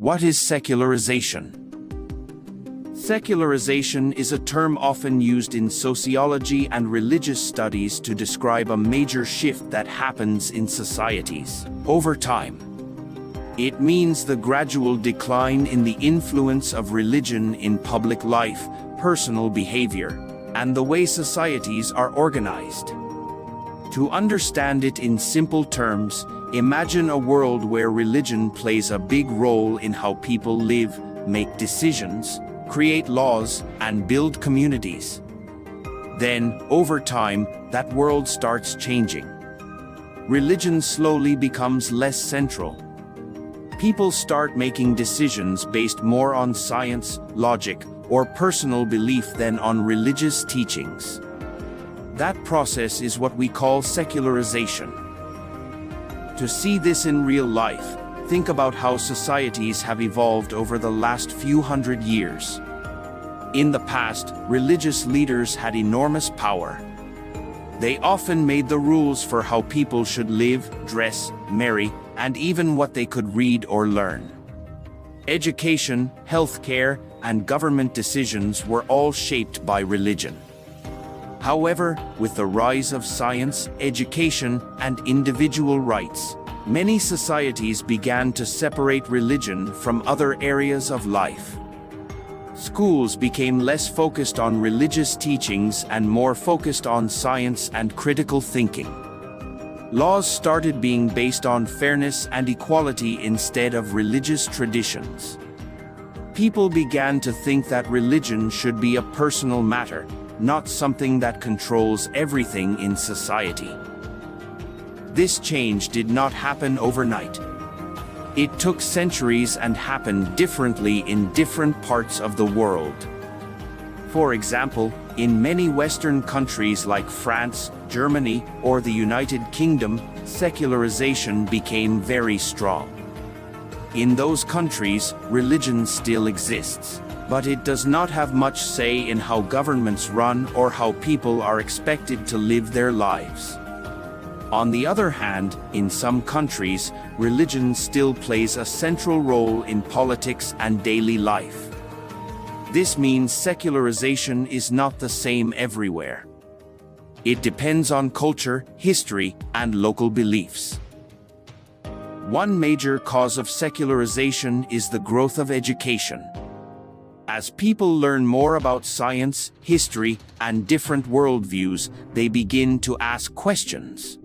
What is secularization? Secularization is a term often used in sociology and religious studies to describe a major shift that happens in societies over time. It means the gradual decline in the influence of religion in public life, personal behavior, and the way societies are organized. To understand it in simple terms, imagine a world where religion plays a big role in how people live, make decisions, create laws, and build communities. Then, over time, that world starts changing. Religion slowly becomes less central. People start making decisions based more on science, logic, or personal belief than on religious teachings. That process is what we call secularization. To see this in real life, think about how societies have evolved over the last few hundred years. In the past, religious leaders had enormous power. They often made the rules for how people should live, dress, marry, and even what they could read or learn. Education, healthcare, and government decisions were all shaped by religion. However, with the rise of science, education, and individual rights, many societies began to separate religion from other areas of life. Schools became less focused on religious teachings and more focused on science and critical thinking. Laws started being based on fairness and equality instead of religious traditions. People began to think that religion should be a personal matter, not something that controls everything in society. This change did not happen overnight. It took centuries and happened differently in different parts of the world. For example, in many Western countries like France, Germany, or the United Kingdom, secularization became very strong. In those countries, religion still exists, but it does not have much say in how governments run or how people are expected to live their lives. On the other hand, in some countries, religion still plays a central role in politics and daily life. This means secularization is not the same everywhere. It depends on culture, history, and local beliefs. One major cause of secularization is the growth of education. As people learn more about science, history, and different worldviews, they begin to ask questions.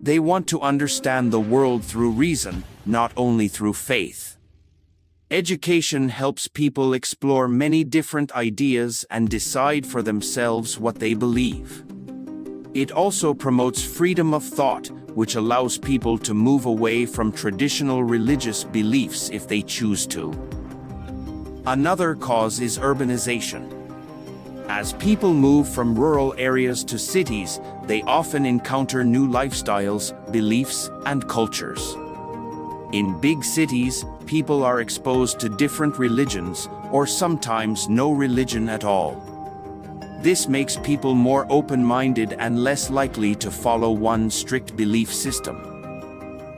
They want to understand the world through reason, not only through faith. Education helps people explore many different ideas and decide for themselves what they believe. It also promotes freedom of thought, which allows people to move away from traditional religious beliefs if they choose to. Another cause is urbanization. As people move from rural areas to cities, they often encounter new lifestyles, beliefs, and cultures. In big cities, people are exposed to different religions, or sometimes no religion at all. This makes people more open-minded and less likely to follow one strict belief system.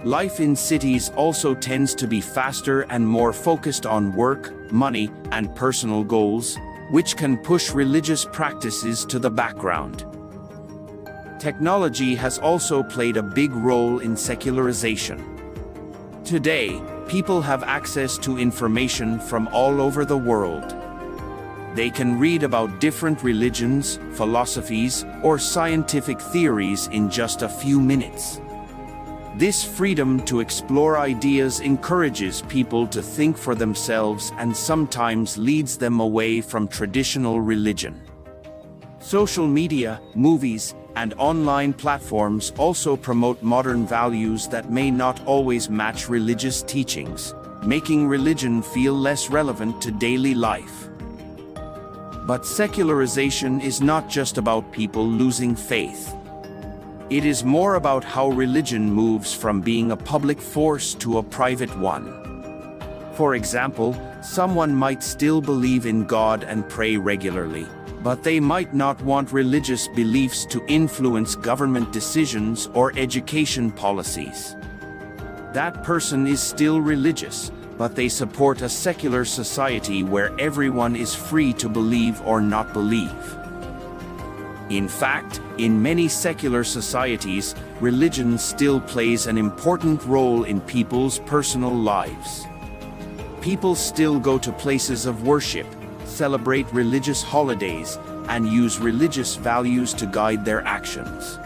Life in cities also tends to be faster and more focused on work, money, and personal goals, which can push religious practices to the background. Technology has also played a big role in secularization. Today, people have access to information from all over the world. They can read about different religions, philosophies, or scientific theories in just a few minutes. This freedom to explore ideas encourages people to think for themselves and sometimes leads them away from traditional religion. Social media, movies, and online platforms also promote modern values that may not always match religious teachings, making religion feel less relevant to daily life. But secularization is not just about people losing faith. It is more about how religion moves from being a public force to a private one. For example, someone might still believe in God and pray regularly, but they might not want religious beliefs to influence government decisions or education policies. That person is still religious, but they support a secular society where everyone is free to believe or not believe. In fact, in many secular societies, religion still plays an important role in people's personal lives. People still go to places of worship, celebrate religious holidays, and use religious values to guide their actions.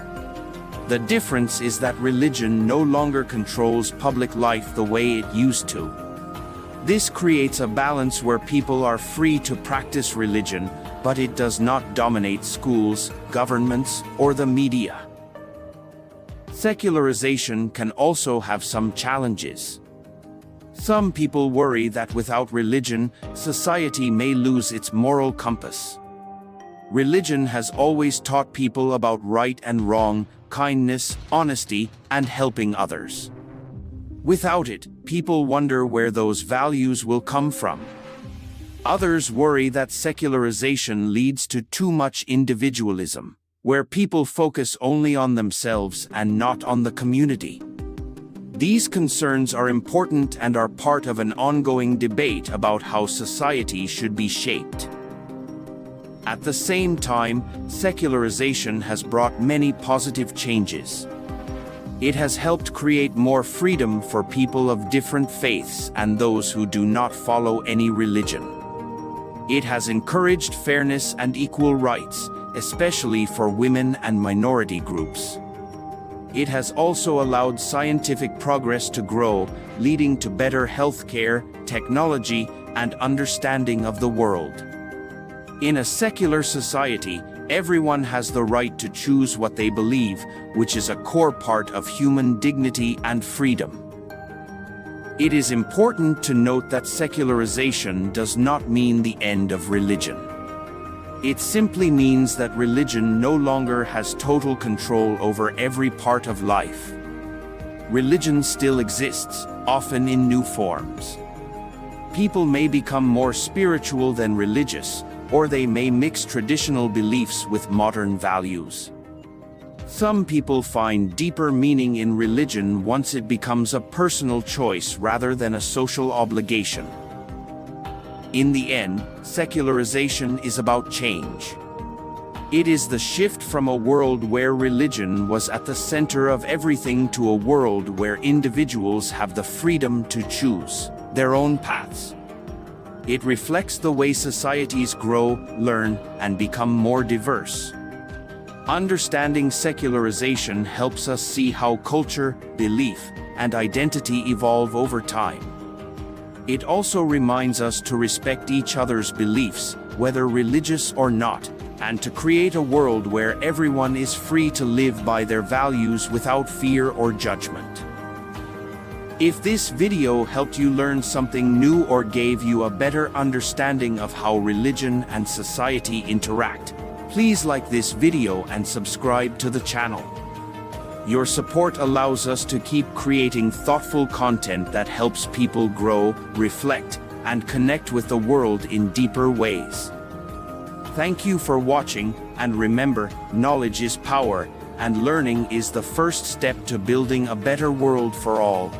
The difference is that religion no longer controls public life the way it used to. This creates a balance where people are free to practice religion, but it does not dominate schools, governments, or the media. Secularization can also have some challenges. Some people worry that without religion, society may lose its moral compass. Religion has always taught people about right and wrong, kindness, honesty, and helping others. Without it, people wonder where those values will come from. Others worry that secularization leads to too much individualism, where people focus only on themselves and not on the community. These concerns are important and are part of an ongoing debate about how society should be shaped. At the same time, secularization has brought many positive changes. It has helped create more freedom for people of different faiths and those who do not follow any religion. It has encouraged fairness and equal rights, especially for women and minority groups. It has also allowed scientific progress to grow, leading to better healthcare, technology, and understanding of the world. In a secular society, everyone has the right to choose what they believe, which is a core part of human dignity and freedom. It is important to note that secularization does not mean the end of religion. It simply means that religion no longer has total control over every part of life. Religion still exists, often in new forms. People may become more spiritual than religious, or they may mix traditional beliefs with modern values. Some people find deeper meaning in religion once it becomes a personal choice rather than a social obligation. In the end, secularization is about change. It is the shift from a world where religion was at the center of everything to a world where individuals have the freedom to choose their own paths. It reflects the way societies grow, learn, and become more diverse. Understanding secularization helps us see how culture, belief, and identity evolve over time. It also reminds us to respect each other's beliefs, whether religious or not, and to create a world where everyone is free to live by their values without fear or judgment. If this video helped you learn something new or gave you a better understanding of how religion and society interact, please like this video and subscribe to the channel. Your support allows us to keep creating thoughtful content that helps people grow, reflect, and connect with the world in deeper ways. Thank you for watching, and remember, knowledge is power, and learning is the first step to building a better world for all.